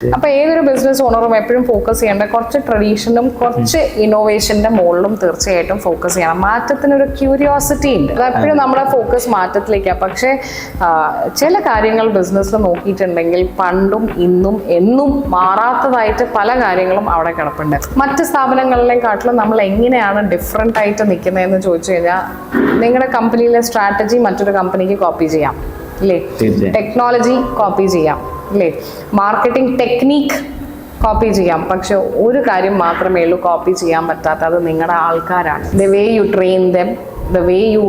അപ്പൊ ഏതൊരു ബിസിനസ് ഓണറും എപ്പോഴും ഫോക്കസ് ചെയ്യേണ്ട കുറച്ച് ട്രഡീഷനും കുറച്ച് ഇന്നോവേഷന്റെ മുകളിലും തീർച്ചയായിട്ടും ഫോക്കസ് ചെയ്യണം. മാറ്റത്തിനൊരു ക്യൂരിയോസിറ്റി ഉണ്ട്, അത് എപ്പോഴും നമ്മുടെ ഫോക്കസ് മാറ്റത്തിലേക്കാണ്. പക്ഷെ ചില കാര്യങ്ങൾ ബിസിനസ്സിൽ നോക്കിയിട്ടുണ്ടെങ്കിൽ പണ്ടും ഇന്നും എന്നും മാറാത്തതായിട്ട് പല കാര്യങ്ങളും അവിടെ കിടപ്പുണ്ട്. മറ്റ് സ്ഥാപനങ്ങളിലെക്കാട്ടിലും നമ്മൾ എങ്ങനെയാണ് ഡിഫറെൻ്റ് ആയിട്ട് നിൽക്കുന്നതെന്ന് ചോദിച്ചു കഴിഞ്ഞാൽ, നിങ്ങളുടെ കമ്പനിയിലെ സ്ട്രാറ്റജി മറ്റൊരു കമ്പനിക്ക് കോപ്പി ചെയ്യാം അല്ലേ, ടെക്നോളജി കോപ്പി ചെയ്യാം അല്ലേ, മാർക്കറ്റിംഗ് ടെക്നീക്ക് കോപ്പി ചെയ്യാം. പക്ഷെ ഒരു കാര്യം മാത്രമേ ഉള്ളൂ കോപ്പി ചെയ്യാൻ പറ്റാത്ത, അത് നിങ്ങളുടെ ആൾക്കാരാണ്. The way U train dum, the way you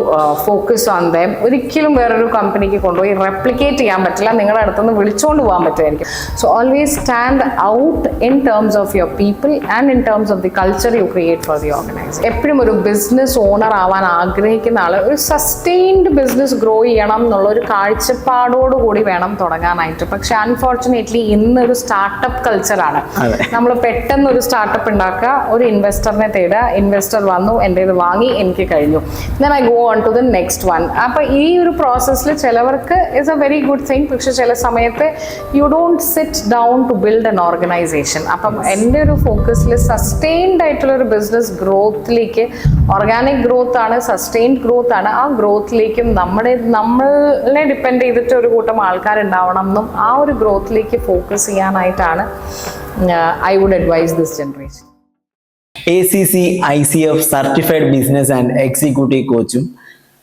focus on them ഒരിക്കലും വേറൊരു കമ്പനിക്ക് കൊണ്ടുപോയി റെപ്ലിക്കേറ്റ് ചെയ്യാൻ പറ്റില്ല, നിങ്ങളുടെ അടുത്തുനിന്ന് വിളിച്ചുകൊണ്ട് പോകാൻ പറ്റുമായിരിക്കും. So always stand out in terms of your people and in terms of the culture you create for the organisation. എപ്പോഴും ഒരു ബിസിനസ് ഓണർ ആവാൻ ആഗ്രഹിക്കുന്ന ആൾ ഒരു സസ്റ്റെയിൻഡ് ബിസിനസ് ഗ്രോ ചെയ്യണം എന്നുള്ള ഒരു കാഴ്ചപ്പാടോടുകൂടി വേണം തുടങ്ങാനായിട്ട്. പക്ഷെ അൺഫോർച്ചുനേറ്റ്ലി ഇന്നൊരു സ്റ്റാർട്ടപ്പ് കൾച്ചറാണ്. നമ്മൾ പെട്ടെന്ന് ഒരു സ്റ്റാർട്ടപ്പ് ഉണ്ടാക്കുക, ഒരു ഇൻവെസ്റ്ററിനെ തേടുക, ഇൻവെസ്റ്റർ വന്നു, എൻ്റെ ഇത് വാങ്ങി, എനിക്ക് കഴിഞ്ഞു, then I go on to the next one. അപ്പോൾ ഈ ഒരു പ്രോസസ്സിൽ ചിലവർക്ക് it's a very good thing, പക്ഷെ ചില സമയത്ത് you don't sit down to build an organisation. അപ്പം എൻ്റെ ഒരു ഫോക്കസിൽ സസ്റ്റെയിൻഡ് ആയിട്ടുള്ള ഒരു ബിസിനസ് ഗ്രോത്തിലേക്ക്, ഓർഗാനിക് ഗ്രോത്ത് ആണ്, സസ്റ്റെയിൻഡ് ഗ്രോത്ത് ആണ്, ആ ഗ്രോത്തിലേക്കും നമ്മളെ ഡിപ്പെൻഡ് ചെയ്തിട്ട് ഒരു കൂട്ടം ആൾക്കാരുണ്ടാവണം എന്നും ആ ഒരു ഗ്രോത്തിലേക്ക് ഫോക്കസ് ചെയ്യാനായിട്ടാണ് I would advise this generation. ACC ICF certified business and executive കോച്ചും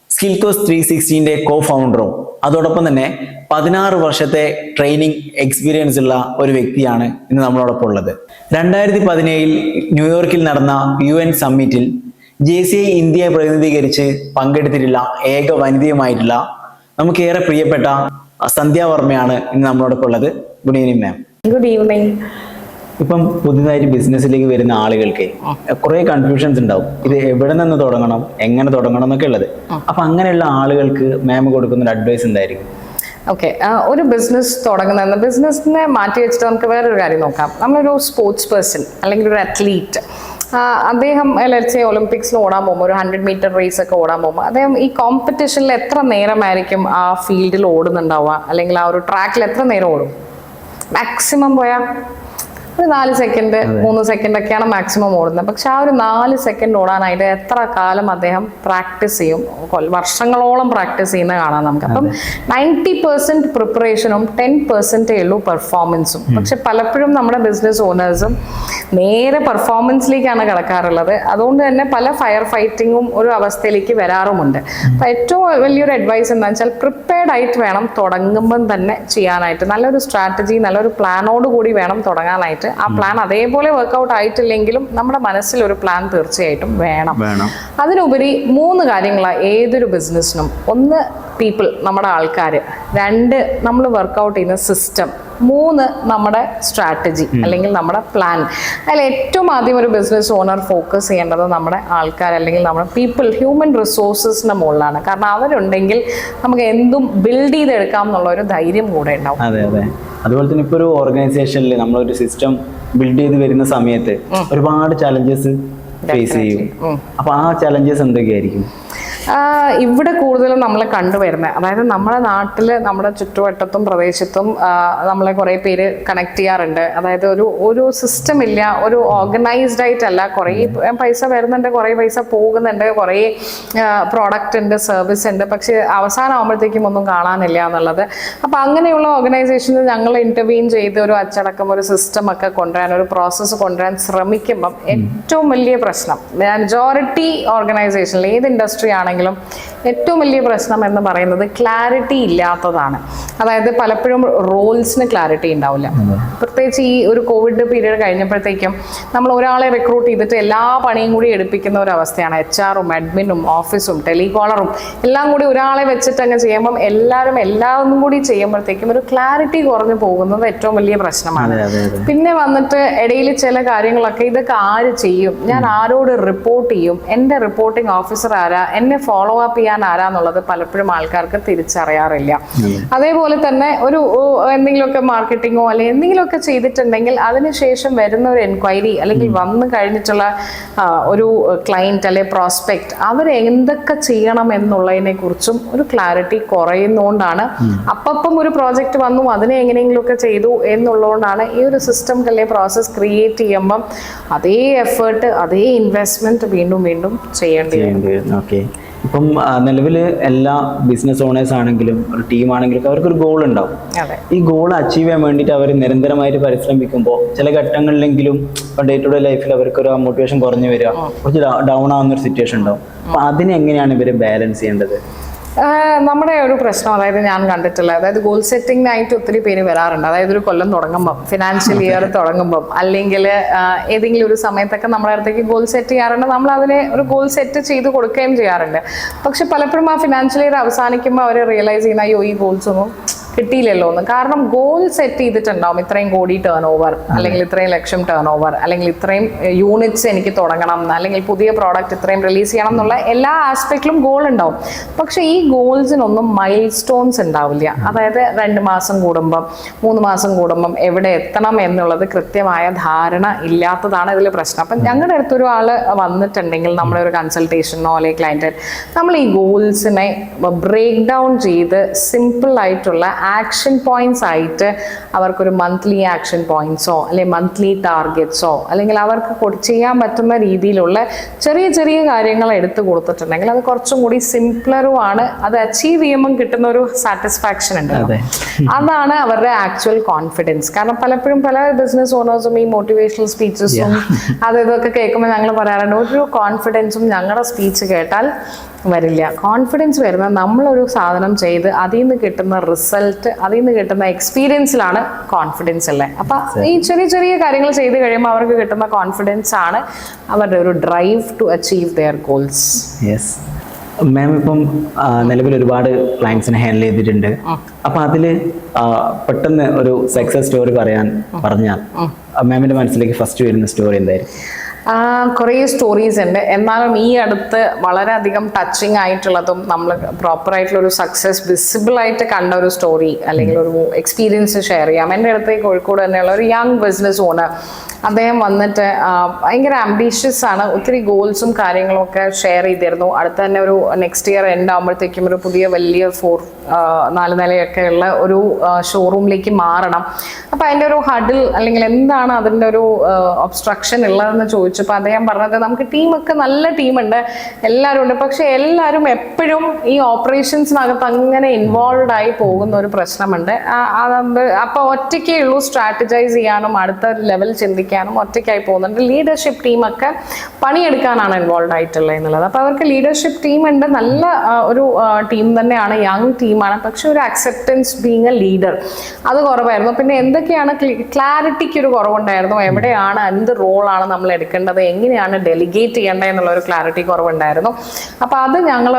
സ്കിൽകോസ് 360ന്റെ കോ ഫൗണ്ടറും അതോടൊപ്പം തന്നെ 16 വർഷത്തെ ട്രെയിനിങ് എക്സ്പീരിയൻസ് ഉള്ള ഒരു വ്യക്തിയാണ് ഇന്ന് നമ്മളോടൊപ്പം ഉള്ളത്. 2017 ന്യൂയോർക്കിൽ നടന്ന UN സമ്മിറ്റിൽ JCI ഇന്ത്യയെ പ്രതിനിധീകരിച്ച് പങ്കെടുത്തിട്ടുള്ള ഏക വനിതയുമായിട്ടുള്ള നമുക്കേറെ പ്രിയപ്പെട്ട സന്ധ്യ വർമ്മയാണ് ഇന്ന് നമ്മളോടൊപ്പം ഉള്ളത്. ഗുഡ് ഈവനിങ് മാം. Good evening. ഇപ്പം പുതുതായിട്ട് ബിസിനസ്സിലേക്ക് വരുന്ന ആളുകൾക്ക് കുറെ കൺഫ്യൂഷൻസ് ഉണ്ടാവും, ഇത് എവിടെ നിന്ന് തുടങ്ങണം, എങ്ങനെ തുടങ്ങണം എന്നൊക്കെ ഉള്ളത്. അപ്പൊ അങ്ങനെയുള്ള ആളുകൾക്ക് മാം കൊടുക്കുന്ന ഒരു അഡ്വൈസ് എന്തായിരിക്കും? ഓക്കെ, ഒരു ബിസിനസ് തുടങ്ങുന്ന ബിസിനസ്സിനെ മാറ്റി വെച്ചിട്ട് നമുക്ക് വേറൊരു കാര്യം നോക്കാം. നമ്മളൊരു സ്പോർട്സ് പേഴ്സൺ അല്ലെങ്കിൽ ഒരു അത്ലീറ്റ്, അദ്ദേഹം ഒളിമ്പിക്സിന് ഓടാൻ പോകുമ്പോൾ, ഒരു 100 മീറ്റർ റേസ് ഒക്കെ ഓടാൻ പോകുമ്പോൾ, അദ്ദേഹം ഈ കോമ്പറ്റീഷനിൽ എത്ര നേരമായിരിക്കും ആ ഫീൽഡിൽ ഓടുന്നുണ്ടാവുക, അല്ലെങ്കിൽ ആ ഒരു ട്രാക്കിൽ എത്ര നേരം ഓടും? മാക്സിമം പോയാൽ ഒരു 4 സെക്കൻഡ് 3 സെക്കൻഡ് ഒക്കെയാണ് മാക്സിമം ഓടുന്നത്. പക്ഷെ ആ ഒരു 4 സെക്കൻഡ് ഓടാനായിട്ട് എത്ര കാലം അദ്ദേഹം പ്രാക്ടീസ് ചെയ്യും, വർഷങ്ങളോളം പ്രാക്ടീസ് ചെയ്യുന്ന കാണാം നമുക്ക്. അപ്പം 90% പ്രിപ്പറേഷനും 10% ഉള്ളൂ പെർഫോമൻസും. പക്ഷെ പലപ്പോഴും നമ്മുടെ ബിസിനസ് ഓണേഴ്സും നേരെ പെർഫോമൻസിലേക്കാണ് കിടക്കാറുള്ളത്. അതുകൊണ്ട് തന്നെ പല ഫയർ ഫൈറ്റിങ്ങും ഒരു അവസ്ഥയിലേക്ക് വരാറുമുണ്ട്. അപ്പം ഏറ്റവും വലിയൊരു അഡ്വൈസ് എന്താണെന്ന് വെച്ചാൽ, പ്രിപ്പയർഡ് ആയിട്ട് വേണം തുടങ്ങുമ്പം തന്നെ ചെയ്യാനായിട്ട്. നല്ലൊരു സ്ട്രാറ്റജി, നല്ലൊരു പ്ലാനോട് കൂടി വേണം തുടങ്ങാനായിട്ട്. ആ പ്ലാൻ അതേപോലെ വർക്ക്ഔട്ട് ആയിട്ടില്ലെങ്കിലും നമ്മുടെ മനസ്സിൽ ഒരു പ്ലാൻ തീർച്ചയായിട്ടും വേണം. അതിനുപരി 3 കാര്യങ്ങളാണ് ഏതൊരു ബിസിനസ്സിനും. 1 പീപ്പിൾ, നമ്മുടെ ആൾക്കാർ. 2 നമ്മൾ വർക്ക്ഔട്ട് ചെയ്യുന്ന സിസ്റ്റം. 3 നമ്മുടെ സ്ട്രാറ്റജി അല്ലെങ്കിൽ നമ്മുടെ പ്ലാൻ. അതിൽ ഏറ്റവും ആദ്യം ഒരു ബിസിനസ് ഓണർ ഫോക്കസ് ചെയ്യേണ്ടത് നമ്മുടെ ആൾക്കാർ അല്ലെങ്കിൽ നമ്മുടെ പീപ്പിൾ, ഹ്യൂമൻ റിസോഴ്സസിന്റെ മുകളിലാണ്. കാരണം അവരുണ്ടെങ്കിൽ നമുക്ക് എന്തും ബിൽഡ് ചെയ്തെടുക്കാം എന്നുള്ള ഒരു ധൈര്യം കൂടെ ഉണ്ടാവും. അതെ അതെ. അതുപോലെ തന്നെ ഇപ്പോൾ ഒരു ഓർഗനൈസേഷനിൽ നമ്മളൊരു സിസ്റ്റം ബിൽഡ് ചെയ്ത് വരുന്ന സമയത്ത് ഒരുപാട് ചലഞ്ചസ് ഫേസ് ചെയ്യും. അപ്പൊ ആ ചലഞ്ചസ് എന്തൊക്കെയായിരിക്കും? ഇവിടെ കൂടുതലും നമ്മൾ കണ്ടുവരുന്നത്, അതായത് നമ്മുടെ നാട്ടിൽ നമ്മുടെ ചുറ്റുവട്ടത്തും പ്രദേശത്തും നമ്മളെ കുറേ പേര് കണക്ട് ചെയ്യാറുണ്ട്. അതായത് ഒരു സിസ്റ്റം ഇല്ല, ഒരു ഓർഗനൈസ്ഡ് ആയിട്ടല്ല. കുറേ പൈസ വരുന്നുണ്ട്, കുറേ പൈസ പോകുന്നുണ്ട്, കുറേ പ്രോഡക്റ്റ് ഉണ്ട്, സർവീസ് ഉണ്ട്, പക്ഷെ അവസാനം ആകുമ്പോഴത്തേക്കും ഒന്നും കാണാനില്ല എന്നുള്ളത്. അപ്പം അങ്ങനെയുള്ള ഓർഗനൈസേഷനിൽ ഞങ്ങൾ ഇന്റർവീൻ ചെയ്ത് ഒരു അച്ചടക്കം, ഒരു സിസ്റ്റം ഒക്കെ കൊണ്ടുവരാൻ, ഒരു പ്രോസസ്സ് കൊണ്ടുവരാൻ ശ്രമിക്കുമ്പം ഏറ്റവും വലിയ പ്രശ്നം, മെജോറിറ്റി ഓർഗനൈസേഷനിൽ ഏത് ഇൻഡസ്ട്രി ആണെങ്കിലും ഏറ്റവും വലിയ പ്രശ്നം എന്ന് പറയുന്നത് ക്ലാരിറ്റി ഇല്ലാത്തതാണ്. അതായത് പലപ്പോഴും റോൾസിന് ക്ലാരിറ്റി ഉണ്ടാവില്ല. പ്രത്യേകിച്ച് ഈ ഒരു കോവിഡ് പീരീഡ് കഴിഞ്ഞപ്പോഴത്തേക്കും നമ്മൾ ഒരാളെ റിക്രൂട്ട് ചെയ്തിട്ട് എല്ലാ പണിയും കൂടി എടുപ്പിക്കുന്ന ഒരു അവസ്ഥയാണ്. HR-ഉം അഡ്മിനും ഓഫീസും ടെലികോളറും എല്ലാം കൂടി ഒരാളെ വെച്ചിട്ട് അങ്ങ് ചെയ്യുമ്പം എല്ലാവരും കൂടി ചെയ്യുമ്പോഴത്തേക്കും ഒരു ക്ലാരിറ്റി കുറഞ്ഞു പോകുന്നത് ഏറ്റവും വലിയ പ്രശ്നമാണ്. പിന്നെ വന്നിട്ട് ഇടയിൽ ചില കാര്യങ്ങളൊക്കെ, ഇതൊക്കെ ആര് ചെയ്യും, ഞാൻ ആരോട് റിപ്പോർട്ട് ചെയ്യും, എൻ്റെ റിപ്പോർട്ടിംഗ് ഓഫീസർ ആരാ, എന്നെ ഫോളോ അപ്പ് ചെയ്യാൻ ആരാന്നുള്ളത് പലപ്പോഴും ആൾക്കാർക്ക് തിരിച്ചറിയാറില്ല. അതേപോലെ തന്നെ ഒരു എന്തെങ്കിലുമൊക്കെ മാർക്കറ്റിങ്ങോ അല്ലെങ്കിൽ എന്തെങ്കിലുമൊക്കെ ചെയ്തിട്ടുണ്ടെങ്കിൽ അതിനുശേഷം വരുന്ന ഒരു എൻക്വയറി അല്ലെങ്കിൽ വന്നു കഴിഞ്ഞിട്ടുള്ള ഒരു ക്ലയന്റ് അല്ലെങ്കിൽ പ്രോസ്പെക്ട് അവർ എന്തൊക്കെ ചെയ്യണം എന്നുള്ളതിനെ കുറിച്ചും ഒരു ക്ലാരിറ്റി കുറയുന്നതുകൊണ്ടാണ് അപ്പം ഒരു പ്രോജക്റ്റ് വന്നു അതിനെ എങ്ങനെയെങ്കിലുമൊക്കെ ചെയ്തു എന്നുള്ളതുകൊണ്ടാണ് ഈ ഒരു സിസ്റ്റം അല്ലെങ്കിൽ പ്രോസസ് ക്രിയേറ്റ് ചെയ്യുമ്പം അതേ എഫേർട്ട് അതേ ഇൻവെസ്റ്റ്മെന്റ് വീണ്ടും വീണ്ടും ചെയ്യേണ്ടി വരും. ഓക്കെ, ഇപ്പം നിലവിൽ എല്ലാ ബിസിനസ് ഓണേഴ്സ് ആണെങ്കിലും ഒരു ടീം ആണെങ്കിലും അവർക്കൊരു ഗോൾ ഉണ്ടാവും. ഈ ഗോൾ അച്ചീവ് ചെയ്യാൻ വേണ്ടിയിട്ട് അവർ നിരന്തരമായിട്ട് പരിശ്രമിക്കുമ്പോൾ ചില ഘട്ടങ്ങളിലെങ്കിലും ഡേ ടു ഡേ ലൈഫിൽ അവർക്കൊരു മോട്ടിവേഷൻ കുറഞ്ഞു വരിക, കുറച്ച് ഡൗൺ ആവുന്ന ഒരു സിറ്റുവേഷൻ ഉണ്ടാവും. അപ്പൊ അതിനെങ്ങനെയാണ് ഇവർ ബാലൻസ് ചെയ്യേണ്ടത്? നമ്മുടെ ഒരു പ്രശ്നം, അതായത് ഞാൻ കണ്ടിട്ടില്ല, അതായത് ഗോൾ സെറ്റിംഗിനായിട്ട് ഒത്തിരി പേര് വരാറുണ്ട്. അതായത് ഒരു കൊല്ലം തുടങ്ങുമ്പം, ഫിനാൻഷ്യൽ ഇയർ തുടങ്ങുമ്പം, അല്ലെങ്കിൽ ഏതെങ്കിലും ഒരു സമയത്തൊക്കെ നമ്മുടെ അടുത്തേക്ക് ഗോൾ സെറ്റ് ചെയ്യാറുണ്ട്. നമ്മൾ അതിനെ ഒരു ഗോൾ സെറ്റ് ചെയ്ത് കൊടുക്കുകയും ചെയ്യാറുണ്ട്. പക്ഷെ പലപ്പോഴും ആ ഫിനാൻഷ്യൽ ഇയർ അവസാനിക്കുമ്പോൾ അവർ റിയലൈസ് ചെയ്യുന്ന അയ്യോ ഈ ഗോൾസ് ഒന്നും കിട്ടിയില്ലല്ലോ എന്ന്. കാരണം ഗോൾ സെറ്റ് ചെയ്തിട്ടുണ്ടാവും, ഇത്രയും കോടി ടേൺ ഓവർ, അല്ലെങ്കിൽ ഇത്രയും ലക്ഷം ടേൺ ഓവർ, അല്ലെങ്കിൽ ഇത്രയും യൂണിറ്റ്സ് എനിക്ക് തുടങ്ങണം എന്ന്, അല്ലെങ്കിൽ പുതിയ പ്രോഡക്റ്റ് ഇത്രയും റിലീസ് ചെയ്യണം എന്നുള്ള എല്ലാ ആസ്പെക്റ്റിലും ഗോൾ ഉണ്ടാവും. പക്ഷെ ഈ ഗോൾസിനൊന്നും മൈൽ സ്റ്റോൺസ് ഉണ്ടാവില്ല. അതായത് 2 മാസം കൂടുമ്പം 3 മാസം കൂടുമ്പം എവിടെ എത്തണം എന്നുള്ളത് കൃത്യമായ ധാരണ ഇല്ലാത്തതാണ് ഇതിൽ പ്രശ്നം. അപ്പം ഞങ്ങളുടെ അടുത്തൊരു ആള് വന്നിട്ടുണ്ടെങ്കിൽ നമ്മുടെ ഒരു കൺസൾട്ടേഷനോ അല്ലെങ്കിൽ ക്ലയൻറ്റ്, നമ്മൾ ഈ ഗോൾസിനെ ബ്രേക്ക് ഡൗൺ ചെയ്ത് സിമ്പിൾ ആയിട്ടുള്ള ആക്ഷൻ പോയിന്റ്സ് ആയിട്ട് അവർക്കൊരു മന്ത്ലി ആക്ഷൻ പോയിന്റ്സോ അല്ലെങ്കിൽ മന്ത്ലി ടാർഗറ്റ്സോ അല്ലെങ്കിൽ അവർക്ക് ചെയ്യാൻ പറ്റുന്ന രീതിയിലുള്ള ചെറിയ ചെറിയ കാര്യങ്ങൾ എടുത്തു കൊടുത്തിട്ടുണ്ടെങ്കിൽ അത് കുറച്ചും കൂടി സിംപ്ലറുമാണ്. അത് അച്ചീവ് ചെയ്യുമ്പോൾ കിട്ടുന്ന ഒരു സാറ്റിസ്ഫാക്ഷൻ ഉണ്ട്. അതാണ് അവരുടെ ആക്ച്വൽ കോൺഫിഡൻസ്. കാരണം പലപ്പോഴും പല ബിസിനസ് ഓണേഴ്സും ഈ മോട്ടിവേഷണൽ സ്പീച്ചസും അത് ഇതൊക്കെ കേൾക്കുമ്പോൾ ഞങ്ങൾ പറയാറുണ്ട്, ഒരു കോൺഫിഡൻസും ഞങ്ങളുടെ സ്പീച്ച് കേട്ടാൽ വരില്ല. കോൺഫിഡൻസ് വരുന്നത് നമ്മളൊരു സാധനം ചെയ്ത് അതിൽ നിന്ന് കിട്ടുന്ന റിസൾട്ട്, അതിൽ നിന്ന് കിട്ടുന്ന എക്സ്പീരിയൻസിലാണ് കോൺഫിഡൻസ് ഉള്ളത്. അപ്പൊ ഈ ചെറിയ ചെറിയ കാര്യങ്ങൾ ചെയ്ത് കഴിയുമ്പോൾ അവർക്ക് കിട്ടുന്ന കോൺഫിഡൻസ് ആണ് അവരുടെ ഒരു drive to achieve their goals. Yes ma'am, ഇപ്പം നിലവിൽ ഒരുപാട് ക്ലയൻസിനെ ഹാൻഡിൽ ചെയ്തിട്ടുണ്ട്. അപ്പൊ അതില് പെട്ടെന്ന് ഒരു സക്സസ് സ്റ്റോറി പറഞ്ഞാൽ മാമിന്റെ മനസ്സിലേക്ക് ഫസ്റ്റ് വരുന്ന സ്റ്റോറി എന്തായിരിക്കും? കുറേ സ്റ്റോറീസ് ഉണ്ട്. എന്നാലും ഈ അടുത്ത് വളരെയധികം ടച്ചിങ് ആയിട്ടുള്ളതും നമ്മൾ പ്രോപ്പറായിട്ടുള്ള ഒരു സക്സസ് വിസിബിൾ ആയിട്ട് കണ്ട ഒരു സ്റ്റോറി അല്ലെങ്കിൽ ഒരു എക്സ്പീരിയൻസ് ഷെയർ ചെയ്യാം. എൻ്റെ അടുത്ത് കോഴിക്കോട് തന്നെയുള്ള ഒരു യങ് ബിസിനസ് ഓണർ, അദ്ദേഹം വന്നിട്ട് ഭയങ്കര ആംബീഷ്യസ് ആണ്, ഒത്തിരി ഗോൾസും കാര്യങ്ങളും ഒക്കെ ഷെയർ ചെയ്തിരുന്നു. അടുത്ത് തന്നെ ഒരു നെക്സ്റ്റ് ഇയർ എൻഡ് ആകുമ്പോഴത്തേക്കും ഒരു പുതിയ വലിയ 4 നിലയൊക്കെ ഉള്ള ഒരു ഷോറൂമിലേക്ക് മാറണം. അപ്പം അതിൻ്റെ ഒരു ഹഡിൽ അല്ലെങ്കിൽ എന്താണ് അതിൻ്റെ ഒരു ഒബ്സ്ട്രക്ഷൻ ഉള്ളതെന്ന് ചോദിച്ചപ്പോൾ അദ്ദേഹം പറഞ്ഞത്, നമുക്ക് ടീമൊക്കെ നല്ല ടീമുണ്ട്, എല്ലാവരും ഉണ്ട്, പക്ഷെ എല്ലാവരും എപ്പോഴും ഈ ഓപ്പറേഷൻസിനകത്ത് അങ്ങനെ ഇൻവോൾവ് ആയി പോകുന്ന ഒരു പ്രശ്നമുണ്ട്. അപ്പോൾ ഒറ്റയ്ക്കേ ഉള്ളൂ സ്ട്രാറ്റജൈസ് ചെയ്യാനും അടുത്ത ലെവൽ ചിന്തിക്കാനും ഒറ്റയ്ക്കായി പോകുന്നുണ്ട്. ലീഡർഷിപ്പ് ടീമൊക്കെ പണിയെടുക്കാനാണ് ഇൻവോൾവ് ആയിട്ടുള്ളത് എന്നുള്ളത്. അപ്പോൾ അവർക്ക് ലീഡർഷിപ്പ് ടീം ഉണ്ട്, നല്ല ഒരു ടീം തന്നെയാണ്, യങ് ടീമാണ്, പക്ഷെ ഒരു അക്സെപ്റ്റൻസ് ബീങ് എ ലീഡർ അത് കുറവായിരുന്നു. പിന്നെ എന്തൊക്കെയാണ് ക്ലാരിറ്റിക്ക് ഒരു കുറവുണ്ടായിരുന്നു, എവിടെയാണ് എന്ത് റോളാണ് നമ്മൾ എടുക്കേണ്ടത്, എങ്ങനെയാണ് ഡെലിഗേറ്റ് ചെയ്യേണ്ടത് എന്നുള്ള ഒരു ക്ലാരിറ്റി കുറവുണ്ടായിരുന്നു. അപ്പോൾ അത് ഞങ്ങൾ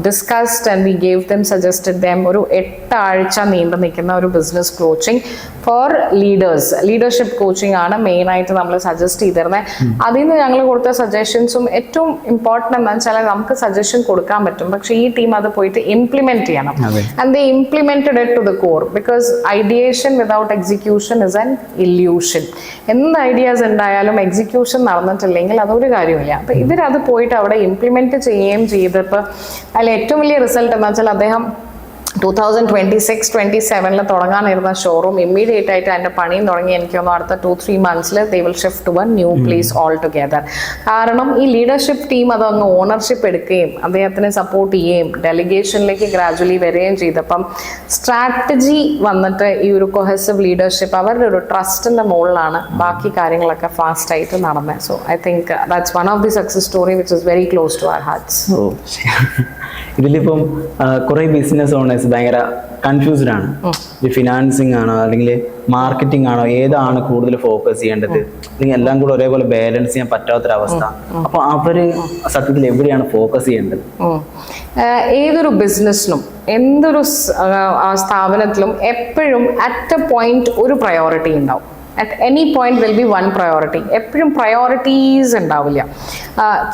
discussed and we gave them suggested them ഒരു 8 ആഴ്ച നീണ്ടു നിൽക്കുന്ന ഒരു business coaching for leaders, leadership coaching ആണ് മെയിനായിട്ട് നമ്മൾ സജസ്റ്റ് ചെയ്തിരുന്നത്. അതിൽ നിന്ന് ഞങ്ങൾ കൊടുത്ത സജഷൻസും ഏറ്റവും ഇമ്പോർട്ടൻ്റ് എന്താണെന്ന് വെച്ചാൽ നമുക്ക് സജഷൻ കൊടുക്കാൻ പറ്റും, പക്ഷേ ഈ ടീം അത് പോയിട്ട് ഇംപ്ലിമെന്റ് ചെയ്യണം. And they implemented it to the core, because ideation without execution is an illusion. എന്ത് ഐഡിയാസ് ഉണ്ടായാലും എക്സിക്യൂഷൻ നടന്നിട്ടില്ലെങ്കിൽ അതൊരു കാര്യമില്ല. അപ്പൊ ഇവരത് പോയിട്ട് അവിടെ ഇംപ്ലിമെന്റ് ചെയ്യുകയും ചെയ്തപ്പോൾ അതിൽ ഏറ്റവും വലിയ റിസൾട്ട് എന്താ വെച്ചാൽ അദ്ദേഹം 2026-27 തുടങ്ങാനിരുന്ന ഷോറൂം ഇമ്മീഡിയറ്റ് ആയിട്ട് അതിൻ്റെ പണിയും തുടങ്ങി. എനിക്ക് തോന്നുന്നു അടുത്ത 2-3 months they will shift to a new place altogether. കാരണം ഈ ലീഡർഷിപ്പ് ടീം അതങ്ങ് ഓണർഷിപ്പ് എടുക്കുകയും അദ്ദേഹത്തിനെ സപ്പോർട്ട് ചെയ്യുകയും ഡെലിഗേഷനിലേക്ക് ഗ്രാജുവലി വരികയും ചെയ്തപ്പം സ്ട്രാറ്റജി വന്നിട്ട് ഈ ഒരു കൊഹസീവ് ലീഡർഷിപ്പ് അവരുടെ ഒരു ട്രസ്റ്റിൻ്റെ മുകളിലാണ് ബാക്കി കാര്യങ്ങളൊക്കെ ഫാസ്റ്റ് ആയിട്ട് നടന്നത്. So I think that's one of the success story which is very close to our hearts. ഇതിലിപ്പം കുറെ ബിസിനസ് ഓണേഴ്സ് ഭയങ്കര കൺഫ്യൂസ്ഡ് ആണ്. ഫിനാൻസിങ് ആണോ അല്ലെങ്കിൽ മാർക്കറ്റിംഗ് ആണോ, ഏതാണ് കൂടുതൽ ഫോക്കസ് ചെയ്യേണ്ടത്, അല്ലെങ്കിൽ എല്ലാം കൂടെ ഒരേപോലെ ബാലൻസ് ചെയ്യാൻ പറ്റാത്തൊരവസ്ഥ. അപ്പൊ അവര് സത്യത്തിൽ എവിടെയാണ് ഫോക്കസ് ചെയ്യേണ്ടത്? ഏതൊരു ബിസിനസ്സിനും എന്തൊരു സ്ഥാപനത്തിലും എപ്പോഴും അറ്റ് എ പോയിന്റ് ഒരു പ്രയോറിറ്റി ഉണ്ടാവും. At any point will be one priority. എപ്പോഴും പ്രയോറിറ്റീസ് ഉണ്ടാവില്ല.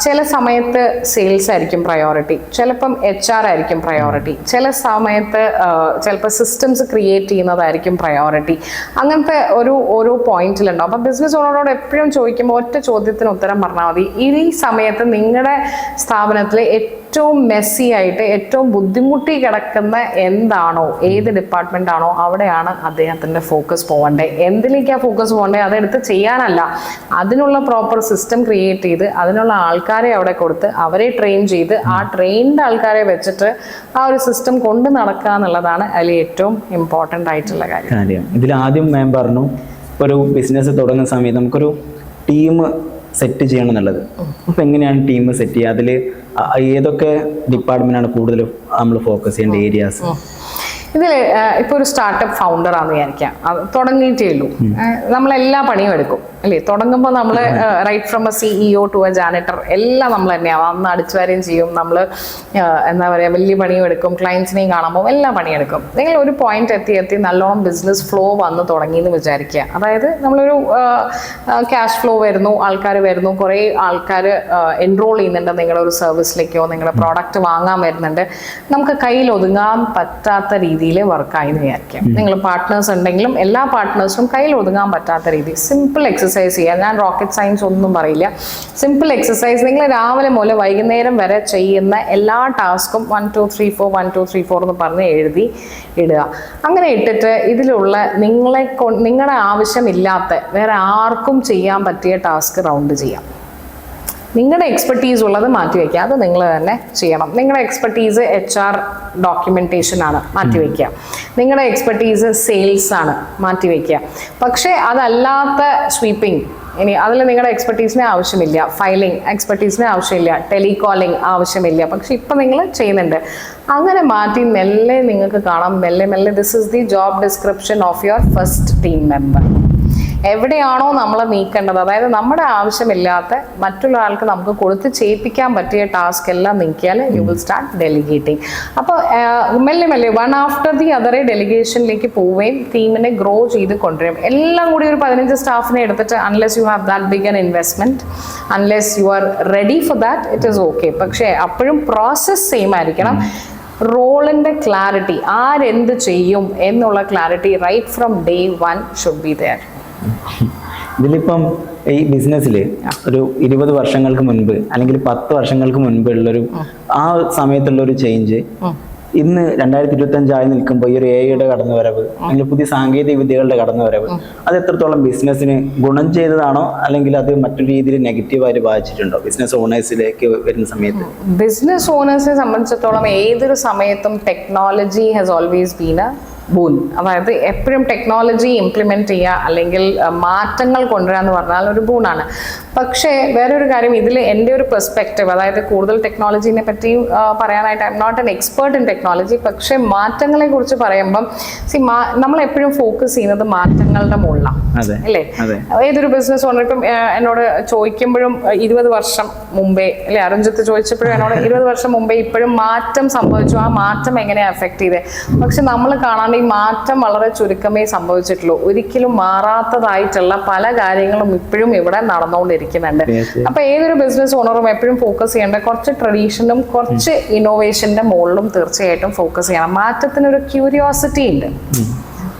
ചില സമയത്ത് സെയിൽസ് ആയിരിക്കും പ്രയോറിറ്റി, ചിലപ്പം HR ആയിരിക്കും പ്രയോറിറ്റി, ചില സമയത്ത് ചിലപ്പോൾ സിസ്റ്റംസ് ക്രിയേറ്റ് ചെയ്യുന്നതായിരിക്കും പ്രയോറിറ്റി. അങ്ങനത്തെ ഓരോ പോയിന്റിലുണ്ടാവും. അപ്പം ബിസിനസ് ഓണറോട് എപ്പോഴും ചോദിക്കുമ്പോൾ ഒറ്റ ചോദ്യത്തിന് ഉത്തരം പറഞ്ഞാൽ മതി. ഈ സമയത്ത് നിങ്ങളുടെ സ്ഥാപനത്തിൽ ഏറ്റവും മെസ്സി ആയിട്ട് ഏറ്റവും ബുദ്ധിമുട്ടി കിടക്കുന്ന എന്താണോ, ഏത് ഡിപ്പാർട്ട്മെന്റ് ആണോ, അവിടെയാണ് അദ്ദേഹത്തിന്റെ ഫോക്കസ് പോകേണ്ടത്. എന്തിലേക്കാണ് ഫോക്കസ് പോകേണ്ടത്? അതെടുത്ത് ചെയ്യാനല്ല, അതിനുള്ള പ്രോപ്പർ സിസ്റ്റം ക്രിയേറ്റ് ചെയ്ത് അതിനുള്ള ആൾക്കാരെ അവിടെ കൊടുത്ത് അവരെ ട്രെയിൻ ചെയ്ത് ആ ട്രെയിൻഡ് ആൾക്കാരെ വെച്ചിട്ട് ആ ഒരു സിസ്റ്റം കൊണ്ട് നടക്കുക എന്നുള്ളതാണ് അതിൽ ഏറ്റവും ഇമ്പോർട്ടൻ്റ് ആയിട്ടുള്ള കാര്യം. ഇതിൽ ആദ്യം മാം പറഞ്ഞു ഒരു ബിസിനസ് തുടങ്ങുന്ന സമയത്ത് നമുക്കൊരു ടീം സെറ്റ് ചെയ്യണം എന്നുള്ളത്. അപ്പം എങ്ങനെയാണ് ടീം സെറ്റ് ചെയ്യുക? അതിൽ ഏതൊക്കെ ഡിപ്പാർട്ട്മെന്റാണ് കൂടുതൽ നമ്മൾ ഫോക്കസ് ചെയ്യേണ്ട ഏരിയാസ്? ഇതിൽ ഇപ്പോൾ ഒരു സ്റ്റാർട്ടപ്പ് ഫൗണ്ടർ ആണെന്ന് വിചാരിക്കാം, അത് തുടങ്ങിയിട്ടേ ഉള്ളൂ. നമ്മളെല്ലാ പണിയും എടുക്കും അല്ലേ? തുടങ്ങുമ്പോൾ നമ്മൾ right from a CEO to a janitor എല്ലാം നമ്മൾ തന്നെയാവും. അന്ന് അടിച്ചുവാരുകയും ചെയ്യും, നമ്മൾ എന്താ പറയുക, വലിയ പണിയും എടുക്കും, ക്ലയൻസിനെയും കാണുമ്പോൾ എല്ലാ പണിയെടുക്കും. നിങ്ങൾ ഒരു പോയിന്റ് എത്തി നല്ലോണം ബിസിനസ് ഫ്ലോ വന്ന് തുടങ്ങി എന്ന് വിചാരിക്കുക. അതായത് നമ്മളൊരു ക്യാഷ് ഫ്ലോ വരുന്നു, ആൾക്കാർ വരുന്നു, കുറേ ആൾക്കാർ എൻറോൾ ചെയ്യുന്നുണ്ട് നിങ്ങളുടെ ഒരു സർവീസിലേക്കോ നിങ്ങളുടെ പ്രോഡക്റ്റ് വാങ്ങാൻ വരുന്നുണ്ട്. നമുക്ക് കയ്യിൽ ഒതുങ്ങാൻ പറ്റാത്ത രീതിയിൽ വർക്കായി എന്ന് വിചാരിക്കാം. നിങ്ങൾ പാർട്ട്നേഴ്സ് ഉണ്ടെങ്കിലും എല്ലാ പാർട്ട്നേഴ്സിനും കയ്യിൽ ഒതുങ്ങാൻ പറ്റാത്ത രീതി സിമ്പിൾ എക്സസൈസ് ചെയ്യുക. ഞാൻ റോക്കറ്റ് സയൻസ് ഒന്നും പറയില്ല. Simple exercise. നിങ്ങൾ രാവിലെ മുതൽ വൈകുന്നേരം വരെ ചെയ്യുന്ന എല്ലാ ടാസ്കും 1 2 3 4 1 2 3 4 എന്ന് പറഞ്ഞ് എഴുതി ഇടുക. അങ്ങനെ ഇട്ടിട്ട് ഇതിലുള്ള നിങ്ങളുടെ ആവശ്യമില്ലാത്ത വേറെ ആർക്കും ചെയ്യാൻ പറ്റിയ ടാസ്ക് റൗണ്ട് ചെയ്യാം. നിങ്ങളുടെ എക്സ്പെർട്ടീസ് ഉള്ളത് മാറ്റിവെക്കുക, അത് നിങ്ങൾ തന്നെ ചെയ്യണം. നിങ്ങളുടെ എക്സ്പെർട്ടീസ് HR ഡോക്യുമെൻറ്റേഷൻ ആണ്, മാറ്റിവെക്കുക. നിങ്ങളുടെ എക്സ്പെർട്ടീസ് സെയിൽസ് ആണ്, മാറ്റിവെക്കുക. പക്ഷേ അതല്ലാത്ത സ്വീപ്പിംഗ്, ഇനി അതിൽ നിങ്ങളുടെ എക്സ്പെർട്ടീസിന് ആവശ്യമില്ല. ഫയലിംഗ് എക്സ്പെർട്ടീസിന് ആവശ്യമില്ല, ടെലികോളിംഗ് ആവശ്യമില്ല, പക്ഷെ ഇപ്പം നിങ്ങൾ ചെയ്യുന്നുണ്ട്. അങ്ങനെ മാറ്റി മെല്ലെ നിങ്ങൾക്ക് കാണാം, മെല്ലെ this is the job description of your first team member. എവിടെയാണോ നമ്മൾ നീക്കേണ്ടത്, അതായത് നമ്മുടെ ആവശ്യമില്ലാത്ത മറ്റുള്ള ആൾക്ക് നമുക്ക് കൊടുത്ത് ചെയ്യിപ്പിക്കാൻ പറ്റിയ ടാസ്ക് എല്ലാം നീക്കിയാൽ യു വിൽ സ്റ്റാർട്ട് ഡെലിഗേറ്റിംഗ്. അപ്പോൾ മെല്ലെ വൺ ആഫ്റ്റർ ദി അതറെ ഡെലിഗേഷനിലേക്ക് പോവുകയും ടീമിനെ ഗ്രോ ചെയ്ത് കൊണ്ടുവരും. എല്ലാം കൂടി ഒരു 15 സ്റ്റാഫിനെ എടുത്തിട്ട് unless you have that big an investment, unless you are ready for that, it is okay. പക്ഷേ അപ്പോഴും പ്രോസസ് സെയിം ആയിരിക്കണം. റോളിൻ്റെ ക്ലാരിറ്റി, ആരെന്ത് ചെയ്യും എന്നുള്ള clarity right from day 1 should be there. ഇതിലിപ്പം ഈ ബിസിനസ്സിൽ ഒരു 20 വർഷങ്ങൾക്ക് മുൻപ് അല്ലെങ്കിൽ 10 വർഷങ്ങൾക്ക് മുൻപ് ഉള്ളൊരു ആ സമയത്തുള്ളൊരു ചേഞ്ച് ഇന്ന് 2025 നിൽക്കുമ്പോൾ ഈ ഒരു AI കടന്നുവരവ് അല്ലെങ്കിൽ പുതിയ സാങ്കേതിക വിദ്യകളുടെ കടന്നുവരവ് അത് എത്രത്തോളം ബിസിനസ്സിന് ഗുണം ചെയ്തതാണോ അല്ലെങ്കിൽ അത് മറ്റൊരു രീതിയിൽ നെഗറ്റീവായിട്ട് ബാധിച്ചിട്ടുണ്ടോ ബിസിനസ് ഓണേഴ്സിലേക്ക് വരുന്ന സമയത്ത്? ബിസിനസ് ഓണേഴ്സിനെ സംബന്ധിച്ചിടത്തോളം ഏതൊരു സമയത്തും technology has always been A boon. അതായത് എപ്പോഴും ടെക്നോളജി ഇംപ്ലിമെന്റ് ചെയ്യുക അല്ലെങ്കിൽ മാറ്റങ്ങൾ കൊണ്ടുവരിക എന്ന് പറഞ്ഞാൽ ഒരു ബൂണാണ്. പക്ഷേ വേറൊരു കാര്യം, ഇതിൽ എൻ്റെ ഒരു പെർസ്പെക്റ്റീവ്, അതായത് കൂടുതൽ ടെക്നോളജീനെ പറ്റി പറയാനായിട്ട് I am not an expert in technology, പക്ഷേ മാറ്റങ്ങളെ കുറിച്ച് പറയുമ്പം നമ്മൾ എപ്പോഴും ഫോക്കസ് ചെയ്യുന്നത് മാറ്റങ്ങളുടെ മുകളിലാണ് അല്ലേ? ഏതൊരു ബിസിനസ് ഓണർ ഇപ്പം എന്നോട് ചോദിക്കുമ്പോഴും 20 വർഷം മുമ്പേ അല്ലെ, അരുൺജിത്ത് ചോദിച്ചപ്പോഴും എന്നോട് 20 വർഷം മുമ്പേ ഇപ്പോഴും മാറ്റം സംഭവിച്ചു, ആ മാറ്റം എങ്ങനെയാണ് എഫക്ട് ചെയ്തത്? പക്ഷെ നമ്മൾ കാണാണ്ട് ഈ മാറ്റം വളരെ ചുരുക്കമേ സംഭവിച്ചിട്ടുള്ളൂ. ഒരിക്കലും മാറാത്തതായിട്ടുള്ള പല കാര്യങ്ങളും ഇപ്പോഴും ഇവിടെ നടന്നുകൊണ്ടിരിക്കുന്നുണ്ട്. അപ്പൊ ഏതൊരു ബിസിനസ് ഓണറും എപ്പോഴും ഫോക്കസ് ചെയ്യേണ്ട കുറച്ച് ട്രഡീഷനും കുറച്ച് ഇന്നോവേഷന്റെ മുകളിലും തീർച്ചയായിട്ടും ഫോക്കസ് ചെയ്യണം. മാറ്റത്തിനൊരു ക്യൂരിയോസിറ്റി ഉണ്ട്,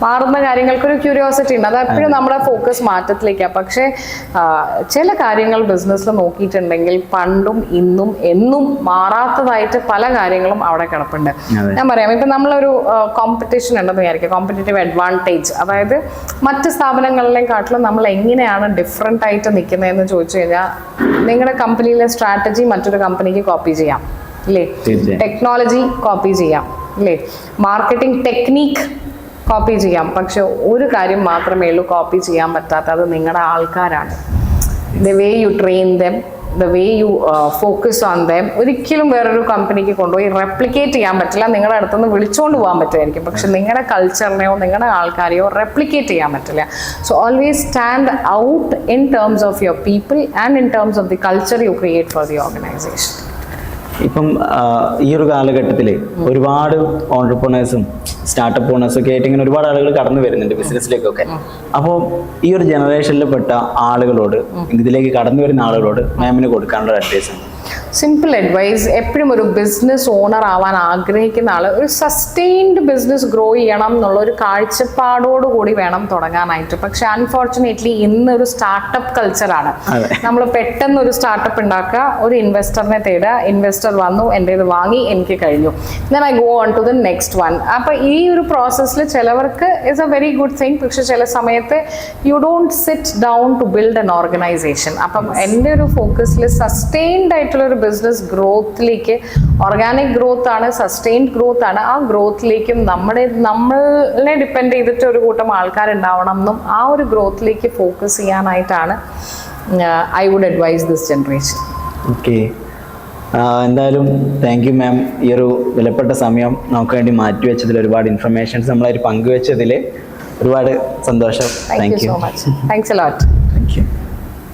മാറുന്ന കാര്യങ്ങൾക്കൊരു ക്യൂരിയോസിറ്റി ഉണ്ട്, അത് എപ്പോഴും നമ്മുടെ ഫോക്കസ് മാറ്റത്തിലേക്കാണ്. പക്ഷേ ചില കാര്യങ്ങൾ ബിസിനസ്സിൽ നോക്കിയിട്ടുണ്ടെങ്കിൽ പണ്ടും ഇന്നും എന്നും മാറാത്തതായിട്ട് പല കാര്യങ്ങളും അവിടെ കിടപ്പുണ്ട്. ഞാൻ പറയാം, ഇപ്പം നമ്മളൊരു കോമ്പറ്റീഷൻ ഉണ്ടെന്ന് വിചാരിക്കുക, കോമ്പറ്റേറ്റീവ് അഡ്വാൻറ്റേജ്, അതായത് മറ്റ് സ്ഥാപനങ്ങളിലെക്കാട്ടിലും നമ്മൾ എങ്ങനെയാണ് ഡിഫറെൻ്റ് ആയിട്ട് നിൽക്കുന്നതെന്ന് ചോദിച്ചു കഴിഞ്ഞാൽ നിങ്ങളുടെ കമ്പനിയിലെ സ്ട്രാറ്റജി മറ്റൊരു കമ്പനിക്ക് കോപ്പി ചെയ്യാം അല്ലേ, ടെക്നോളജി കോപ്പി ചെയ്യാം അല്ലേ, മാർക്കറ്റിംഗ് ടെക്നീക്ക് കോപ്പി ചെയ്യാം. പക്ഷെ ഒരു കാര്യം മാത്രമേ ഉള്ളൂ കോപ്പി ചെയ്യാൻ പറ്റാത്ത, അത് നിങ്ങളുടെ ആൾക്കാരാണ്. The way U train dum, the way you focus on them. ഒരിക്കലും വേറൊരു കമ്പനിക്ക് കൊണ്ടുപോയി റെപ്ലിക്കേറ്റ് ചെയ്യാൻ പറ്റില്ല. നിങ്ങളുടെ അടുത്തുനിന്ന് വിളിച്ചുകൊണ്ട് പോകാൻ പറ്റുമായിരിക്കും, പക്ഷെ നിങ്ങളുടെ കൾച്ചറിനെയോ നിങ്ങളുടെ ആൾക്കാരെയോ റെപ്ലിക്കേറ്റ് ചെയ്യാൻ പറ്റില്ല. So always stand out in terms of your people and in terms of the culture you create for the organisation. ഇപ്പം ഈ ഒരു കാലഘട്ടത്തിൽ ഒരുപാട് ഓൺട്രപ്രണേഴ്സും സ്റ്റാർട്ടപ്പ് ഓണേഴ്സ് ഒക്കെ ആയിട്ട് ഇങ്ങനെ ഒരുപാട് ആളുകൾ കടന്നു വരുന്നുണ്ട് ബിസിനസ്സിലേക്കൊക്കെ. അപ്പോൾ ഈ ഒരു ജനറേഷനിൽ പെട്ട ആളുകളോട്, ഇതിലേക്ക് കടന്നു വരുന്ന ആളുകളോട് മാമിന് കൊടുക്കാനുള്ള അഡ്വൈസ് ആണ്? സിമ്പിൾ അഡ്വൈസ്, എപ്പോഴും ഒരു ബിസിനസ് ഓണർ ആവാൻ ആഗ്രഹിക്കുന്ന ആൾ ഒരു സസ്റ്റെയിൻഡ് ബിസിനസ് ഗ്രോ ചെയ്യണം എന്നുള്ള ഒരു കാഴ്ചപ്പാടോട് കൂടി വേണം തുടങ്ങാനായിട്ട്. പക്ഷെ അൺഫോർച്ചുനേറ്റ്ലി ഇന്നൊരു സ്റ്റാർട്ടപ്പ് കൾച്ചറാണ്. നമ്മൾ പെട്ടെന്ന് ഒരു സ്റ്റാർട്ടപ്പ് ഉണ്ടാക്കുക, ഒരു ഇൻവെസ്റ്ററിനെ തേടുക, ഇൻവെസ്റ്റർ വന്നു, എൻ്റേത് വാങ്ങി, എനിക്ക് കഴിഞ്ഞു, then I go on to the next one. അപ്പോൾ ഈ ഒരു പ്രോസസ്സിൽ ചിലവർക്ക് it's a very good thing, പക്ഷെ ചില സമയത്ത് you don't sit down to build an organisation. അപ്പം എൻ്റെ ഒരു ഫോക്കസിൽ സസ്റ്റെയിൻഡ് ആയിട്ടുള്ള ഒരു ബിസിനസ് ഗ്രോത്തിലേക്ക്, ഓർഗാനിക് ഗ്രോത്ത് ആണ്, സസ്റ്റെയിൻഡ് ഗ്രോത്ത് ആണ്, ആ ഗ്രോത്തിലേക്കും നമ്മളെ ഡിപ്പെൻഡ് ചെയ്തിട്ട് ഒരു കൂട്ടം ആൾക്കാരുണ്ടാവണം എന്നും ആ ഒരു ഗ്രോത്തിലേക്ക് ഫോക്കസ് ചെയ്യാനായിട്ടാണ് I would advise this generation. Okay, എന്തായാലും താങ്ക് യു മാം. ഈ ഒരു വിലപ്പെട്ട സമയം നമുക്ക് വേണ്ടി മാറ്റിവെച്ചതിൽ, ഒരുപാട് ഇൻഫർമേഷൻസ് നമ്മളായിട്ട് പങ്കുവെച്ചതിൽ ഒരുപാട് സന്തോഷം. Thank you so much. Thanks a lot. Thank you.